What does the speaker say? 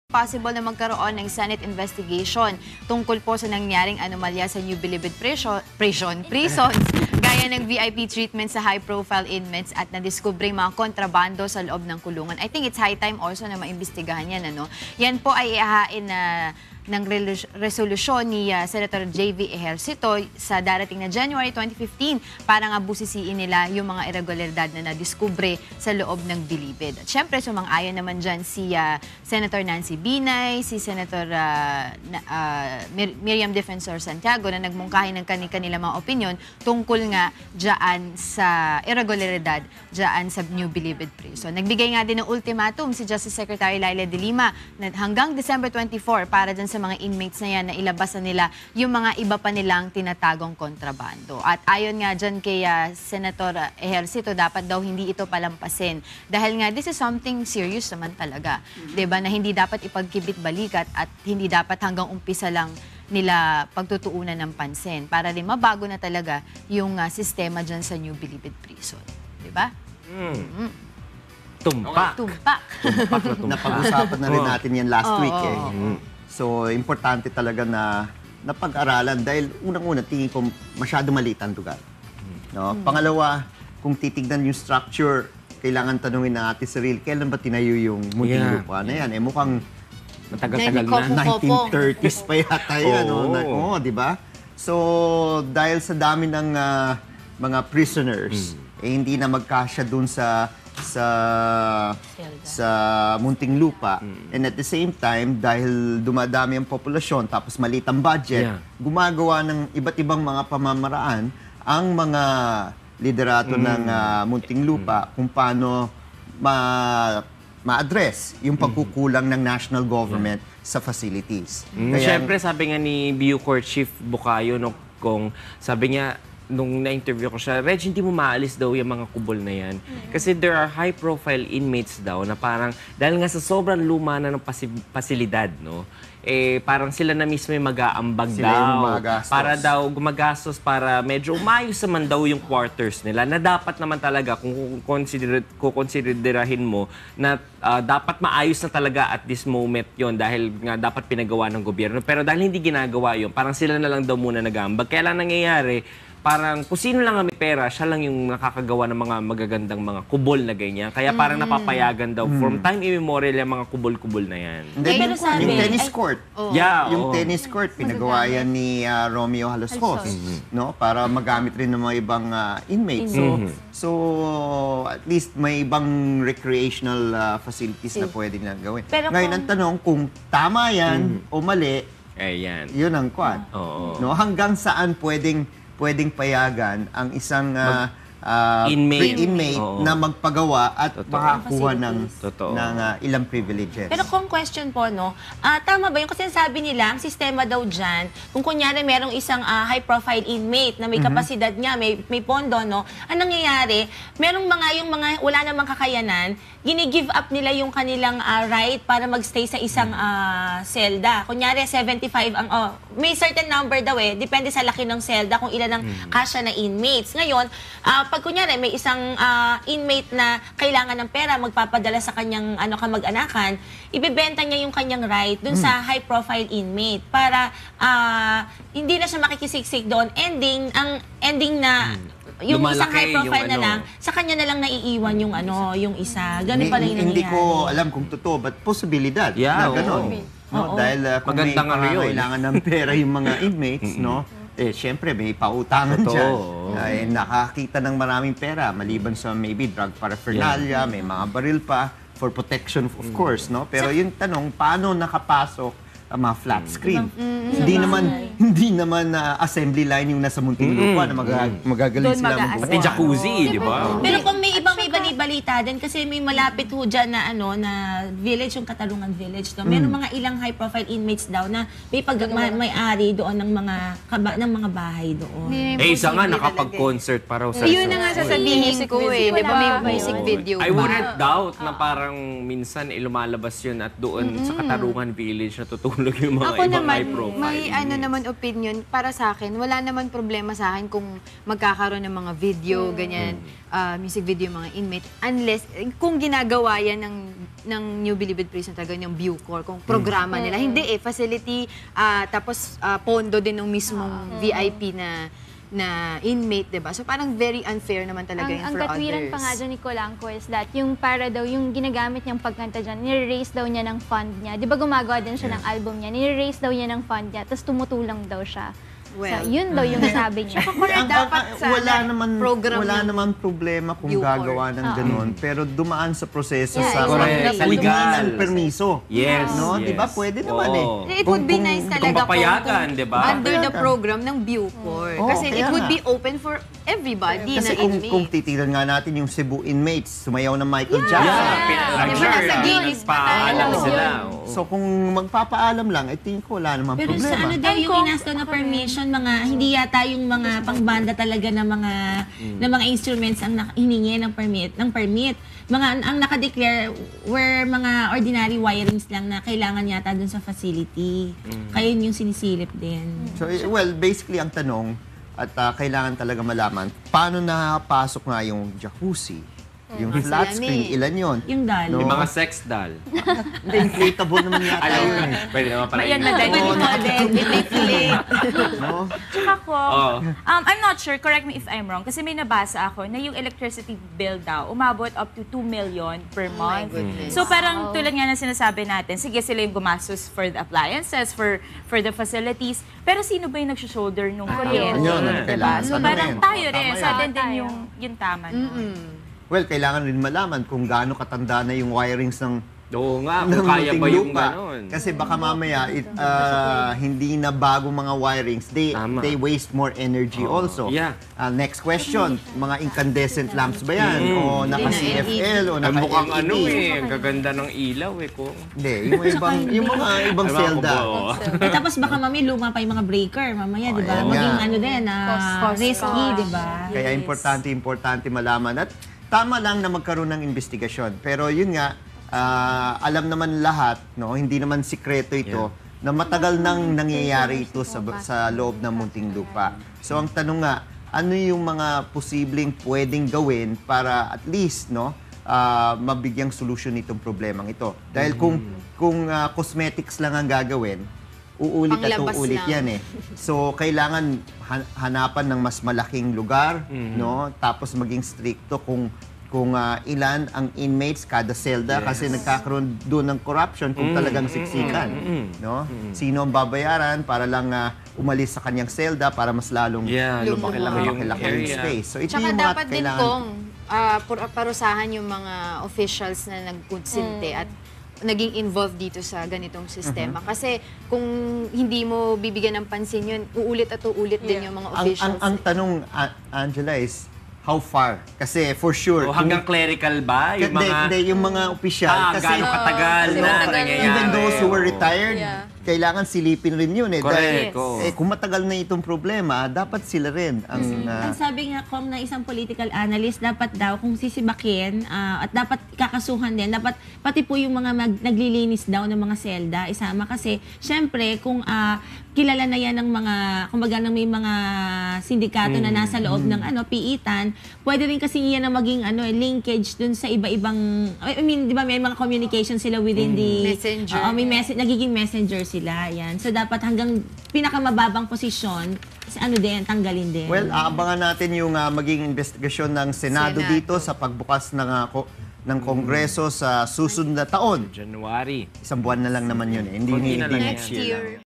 Possible na magkaroon ng Senate investigation tungkol po sa nangyaring anomalya sa New Bilibid prisons, gaya ng VIP treatment sa high-profile inmates at nadiskubreng mga kontrabando sa loob ng kulungan. I think it's high time also na maimbestigahan yan. Ano? Yan po ay ihahain ng resolusyon ni Senator J.V. Ejercito sa darating na January 2015 para nga busisiin nila yung mga irregularidad na nadiskubre sa loob ng Bilibid. At syempre, sumang-ayon naman dyan si Senator Nancy Binay, si Senator Miriam Defensor Santiago na nagmungkahi ng kanilang mga opinion tungkol nga dyan sa irregularidad dyan sa New Bilibid Prison. Nagbigay nga din ng ultimatum si Justice Secretary Laila de Lima na hanggang December 24 para dyan sa mga inmates na yan na ilabas na nila yung mga iba pa nilang tinatagong kontrabando. At ayon nga dyan kay Senator Ejercito, dapat daw hindi ito palampasin. Dahil nga, this is something serious naman talaga. Diba? Na hindi dapat ipagkibit-balikat at hindi dapat hanggang umpisa lang nila pagtutuunan ng pansin para rin mabago na talaga yung sistema dyan sa New Bilibid Prison. Diba? Tumpak. Tumpak. Napag-usapan na rin natin yan last week. So, importante talaga na pag-aralan dahil unang-una, tingin ko masyado maliit ang lugar. No? Pangalawa, kung titignan yung structure, kailangan tanungin ng ating sarili, kailan ba tinayo yung munting lupa na yan? Mukhang matagal-tagal na. 1930s pa yata yan. Di ba? So, dahil sa dami ng mga prisoners, hindi na magkasya dun sa munting lupa. And at the same time, dahil dumadami ang populasyon tapos maliit ang budget, gumagawa ng iba't ibang mga pamamaraan ang mga liderato ng munting lupa kung paano ma-address yung pagkukulang ng national government sa facilities. Siyempre, sabi nga ni Bucor Chief Bukayo, sabi niya, nung na-interview ko siya, Reg, hindi mo maalis daw yung mga kubol na yan. Kasi there are high-profile inmates daw na parang, dahil nga sa sobrang luma na ng pasilidad, no? Parang sila na mismo yung mag-aambag daw. Para daw gumagastos para medyo umayos naman daw yung quarters nila na dapat naman talaga kung kukonsiderahin mo na dapat maayos na talaga at this moment yon dahil nga dapat pinagawa ng gobyerno. Pero dahil hindi ginagawa yun, parang sila na lang daw muna nag-aambag. Kaya lang nangyayari, parang kung sino lang ang may pera, siya lang yung nakakagawa ng mga magagandang mga kubol na ganyan. Kaya parang napapayagan daw. From time immemorial yung mga kubol-kubol na yan. Then, yung tennis court. Yung tennis court, pinagawa yan ni Romeo Halos-Hos, no? Para magamit rin ng mga ibang inmates. So, at least may ibang recreational facilities na pwede nilang gawin. Ngayon, ang tanong, kung tama yan o mali, yun ang kwan. No? Hanggang saan pwedeng payagan ang isang inmate na magpagawa at makakuha ng ilang privileges. Pero kung question po, no, tama ba yun? Kasi sabi nila, ang sistema daw dyan, kung kunyari merong isang high-profile inmate na may kapasidad niya, may pondo, no, ang nangyayari, merong yung mga wala namang kakayanan, gini-give up nila yung kanilang right para magstay sa isang selda. Kunyari, 75 ang, may certain number daw depende sa laki ng selda kung ilan ang kasya na inmates. Ngayon, pag kunyari may isang inmate na kailangan ng pera, magpapadala sa kanyang kamag-anakan, ibebenta niya yung kanyang right dun sa high-profile inmate para hindi na siya makikisiksik doon. Ang ending na yung isang high-profile na lang, sa kanya na lang naiiwan yung isa. Ganun pala yung nangyayari. Hindi ko alam kung totoo, but posibilidad na gano'n. Dahil kung may kailangan ng pera yung mga inmates, no? Siyempre, may pautangan dyan. Nakakita ng maraming pera, maliban sa maybe drug paraphernalia, may mga baril pa, for protection, of course, no? Pero yung tanong, paano nakapasok ang mga flat screen? Hindi naman assembly line yung nasa munting lupa na magagaling sila magbubuhay. Pati jacuzzi, di ba? Pero kung may ibang balita din, kasi may malapit ho dyan na, na village, yung Katarungan Village. No? Meron mga ilang high-profile inmates daw na may-ari doon ng mga bahay doon. Isa nga, nakapag-concert pa raw sa yun na nga sasabihin ko Di ba may music video? I wouldn't doubt na parang minsan lumalabas yun at doon sa Katarungan Village natutulog yung mga ibang high-profile. May naman opinion para sa akin. Wala naman problema sa akin kung magkakaroon ng mga video, ganyan, music video, mga inmate. Unless, kung ginagawa yan ng New Bilibid Prison talaga yung Bucor, kung programa nila. Hindi facility, tapos pondo din ng mismong VIP na inmate, diba? So parang very unfair naman talaga yun Ang for katwiran others. pa nga dyan ni Colanco is that yung para daw, yung ginagamit niyang pagkanta dyan, nire-raise daw niya ng fund niya. Di ba gumagawa din siya ng album niya? Nire-raise daw niya ng fund niya, tapos tumutulong daw siya. Well, so, yun daw yung sabi niya. dapat sana program wala ng naman problema kung Bucor. gagawa ng ganun, pero dumaan sa proseso sa correct. sa Legal. ng permiso. Yes, No, yes. 'di ba? Pwede naman Oo. It would be nice talaga kung papayagan, kung di ba? under the program ng Bucor. Oo, Kasi it kaya would nga. be open for everybody Kasi na kung inmate. titigan nga natin yung Cebu inmates, sumayaw ng Michael Jackson. I'm Diba, sure nasa Guinness pa paalam tayo. sila. So kung magpapaalam lang, I think wala namang Pero problema. sa ano daw yung inasto na permission, mga hindi yata yung mga pangbanda talaga na mga instruments ang hiningi ng permit. Mga ang naka-declare were mga ordinary wirings lang na kailangan yata dun sa facility. Kaya yun yung sinisilip din. So, well, basically ang tanong at kailangan talaga malaman, paano napasok nga yung jacuzzi? Yung flat screen, ilan yon? Yung dal. Yung mga sex doll. Hindi, inflatable naman yata Alam yun mo, eh. pwede naman pala Ayan, yun. madali. Pwede mo din. No? Tsaka ko, Oo. I'm not sure, correct me if I'm wrong, kasi may nabasa ako na yung electricity bill daw, umabot up to 2 million per month. goodness. So parang tulad nga na sinasabi natin, sige sila yung gumastos for the appliances, for the facilities, pero sino ba yung nag-shoulder nung kuryente? Yun, Diba? kailangan So parang tanungin. tayo rin, Tama sa yan. atin din yung tama. No? Well, kailangan rin malaman kung gaano katanda na yung wirings ng Oo nga, kung kaya ba yung gano'n. Kasi baka mamaya hindi na bago mga wirings. Tama. They waste more energy also. Yeah. Next question, mga incandescent lamps ba yan? O naka-CFL o Ay, mukhang ano naka-LED? ang gaganda ng ilaw ko. Hindi, yung mga ibang selda. Eh, tapos baka mami luma pa yung mga breaker mamaya, di ba? ayan Maging nga. ano din, risky, di ba? Kaya importante malaman. At tama lang na magkaroon ng investigasyon. Pero yun nga, alam naman lahat, no, hindi naman sikreto ito, na matagal nang nangyayari ito sa loob ng Muntinlupa. So ang tanong nga, ano yung mga posibleng pwedeng gawin para at least, no, mabigyang solusyon itong problemang ito? Dahil kung cosmetics lang ang gagawin, uulit at Panglabas uulit lang. yan eh. So, kailangan hanapan ng mas malaking lugar, no? Tapos maging stricto kung ilan ang inmates kada selda kasi nagkakaroon doon ng corruption kung talagang siksikan, no? Sino ang babayaran para lang umalis sa kanyang selda para mas lalong lumaki-laki yung space. So, ito Tsaka yung mga dapat din kailangan. kung parusahan yung mga officials na nagkonsinte at naging involved dito sa ganitong sistema. Kasi kung hindi mo bibigyan ng pansin yun, uulit at uulit din yung mga officials. Ang tanong, Angela, is how far? Kasi for sure, O hanggang clerical ba? Yung mga... Hindi, yung mga opisyal. Kasi gaano katagal na nangyayari. even those who were retired, kailangan silipin rin yun eh. Correct, Dahil, oo. kung matagal na itong problema, dapat sila rin ang... Ang sabi nga Kong na isang political analyst, dapat daw kung sisibakin at dapat kakasuhan din, dapat pati po yung mga naglilinis daw ng mga selda isama kasi syempre kung kilala na yan ng mga, kumbaga ng may mga sindikato na nasa loob ng piitan, pwede rin kasi yan na maging linkage dun sa iba-ibang, I mean, di ba may mga communication sila within the... Messenger. May nagiging messenger sila, yan. So, dapat hanggang pinakamababang posisyon, tanggalin din. Well, aabangan natin yung maging investigasyon ng Senado dito sa pagbukas ng Kongreso sa susunod na taon. January. Isang buwan na lang naman yun eh. Hindi Konti na lang next yan. year. Next year.